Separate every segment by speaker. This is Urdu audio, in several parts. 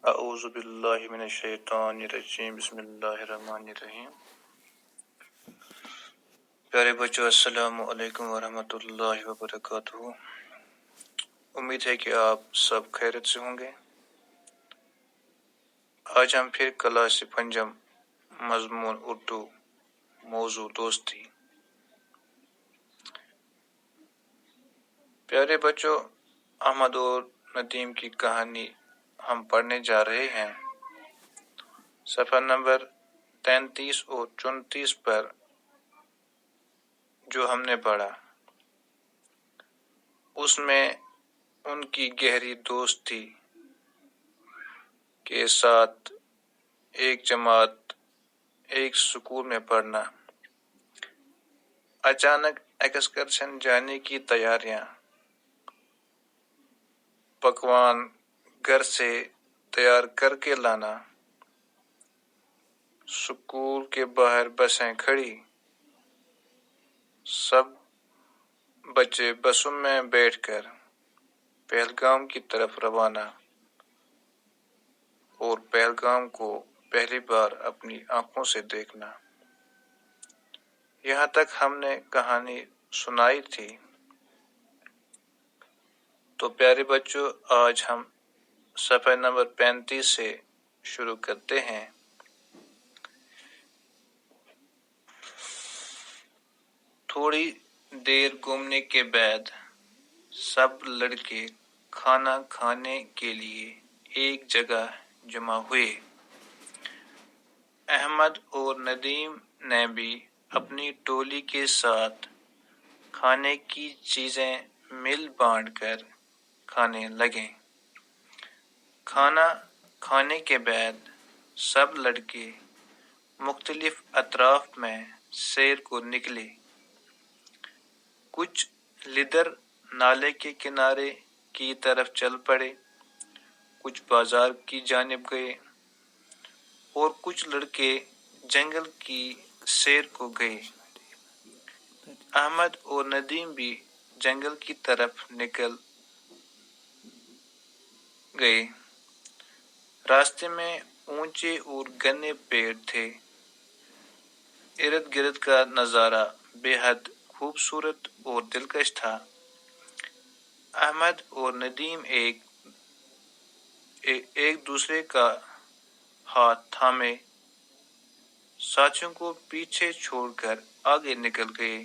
Speaker 1: اعوذ باللہ من الشیطان الرجیم بسم اللہ الرحمن الرحیم۔ پیارے بچوں، السلام علیکم ورحمۃ اللہ وبرکاتہ۔ امید ہے کہ آپ سب خیریت سے ہوں گے۔ آج ہم پھر کلاس پنجم مضمون اردو موضوع دوستی۔ پیارے بچوں، احمد اور ندیم کی کہانی ہم پڑھنے جا رہے ہیں۔ صفحہ نمبر 33 اور 34 پر جو ہم نے پڑھا، اس میں ان کی گہری دوستی کے ساتھ ایک جماعت، ایک سکول میں پڑھنا، اچانک ایکسکرشن جانے کی تیاریاں، پکوان گھر سے تیار کر کے لانا، سکول کے باہر بسیں کھڑی، سب بچے بسوں میں بیٹھ کر پہلگام کی طرف روانہ، اور پہلگام کو پہلی بار اپنی آنکھوں سے دیکھنا۔ یہاں تک ہم نے کہانی سنائی تھی۔ تو پیارے بچوں، آج ہم صفحہ نمبر 35 سے شروع کرتے ہیں۔ تھوڑی دیر گھومنے کے بعد سب لڑکے کھانا کھانے کے لیے ایک جگہ جمع ہوئے۔ احمد اور ندیم نے بھی اپنی ٹولی کے ساتھ کھانے کی چیزیں مل بانٹ کر کھانے لگے۔ کھانا کھانے کے بعد سب لڑکے مختلف اطراف میں سیر کو نکلے۔ کچھ لدر نالے کے کنارے کی طرف چل پڑے، کچھ بازار کی جانب گئے، اور کچھ لڑکے جنگل کی سیر کو گئے۔ احمد اور ندیم بھی جنگل کی طرف نکل گئے۔ راستے میں اونچے اور گھنے پیڑ تھے۔ ارد گرد کا نظارہ بے حد خوبصورت اور دلکش تھا۔ احمد اور ندیم ایک دوسرے کا ہاتھ تھامے ساتھیوں کو پیچھے چھوڑ کر آگے نکل گئے۔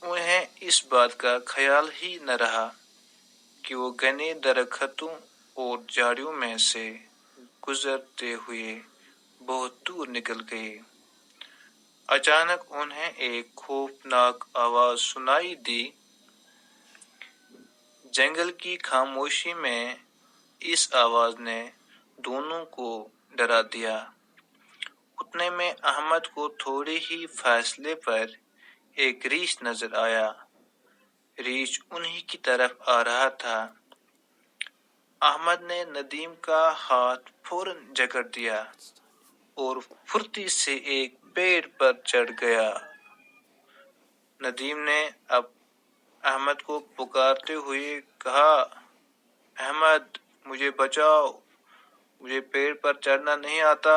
Speaker 1: انہیں اس بات کا خیال ہی نہ رہا کہ وہ گھنے درختوں اور جھاڑیوں میں سے گزرتے ہوئے بہت دور نکل گئے۔ اچانک انہیں ایک خوفناک آواز سنائی دی۔ جنگل کی خاموشی میں اس آواز نے دونوں کو ڈرا دیا۔ اتنے میں احمد کو تھوڑے ہی فاصلے پر ایک ریچھ نظر آیا۔ ریچھ انہی کی طرف آ رہا تھا۔ احمد نے ندیم کا ہاتھ فوراً جکڑ دیا اور پھرتی سے ایک پیڑ پر چڑھ گیا۔ ندیم نے اب احمد کو پکارتے ہوئے کہا، احمد، مجھے بچاؤ، مجھے پیڑ پر چڑھنا نہیں آتا۔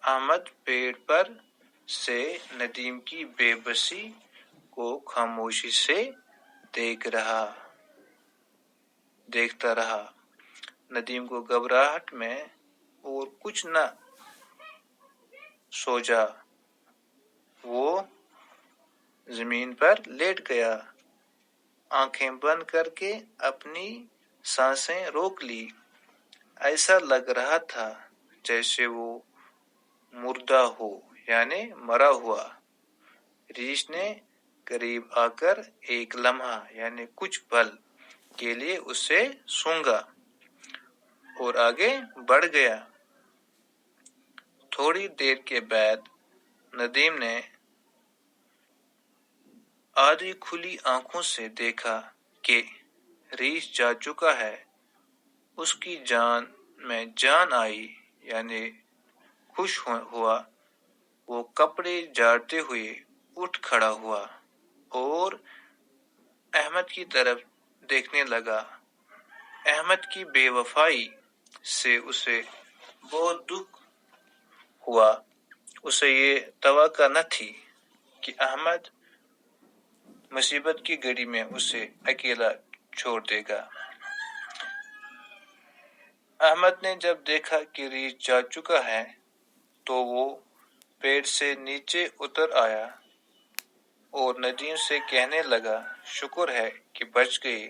Speaker 1: احمد پیڑ پر سے ندیم کی بے بسی کو خاموشی سے دیکھتا رہا۔ ندیم کو گھبراہٹ میں اور کچھ نہ سوچا وہ زمین پر لیٹ گیا، آنکھیں بند کر کے اپنی سانسیں روک لی۔ ایسا لگ رہا تھا جیسے وہ مردہ ہو، یعنی مرا ہوا۔ ریچھ نے قریب آ کر ایک لمحہ یعنی کچھ پل کے لیے اسے سونگھا اور آگے بڑھ گیا۔ تھوڑی دیر کے بعد ندیم نے آدھی کھلی آنکھوں سے دیکھا کہ ریچھ جا چکا ہے۔ اس کی جان میں جان آئی، یعنی خوش ہوا۔ وہ کپڑے جھاڑتے ہوئے اٹھ کھڑا ہوا اور احمد کی طرف دیکھنے لگا۔ احمد کی بے وفائی سے اسے بہت دکھ ہوا۔ اسے یہ توقع نہ تھی کہ احمد مصیبت کی گھڑی میں اسے اکیلا چھوڑ دے گا۔ احمد نے جب دیکھا کہ ریچھ جا چکا ہے تو وہ پیڑ سے نیچے اتر آیا اور ندیم سے کہنے لگا، شکر ہے کہ بچ گئی،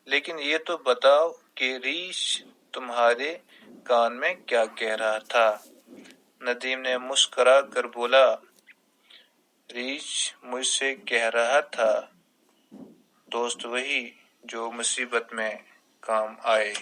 Speaker 1: لیکن یہ تو بتاؤ کہ ریچھ تمہارے کان میں کیا کہہ رہا تھا؟ ندیم نے مسکرا کر بولا، ریچھ مجھ سے کہہ رہا تھا، دوست وہی جو مصیبت میں کام آئے۔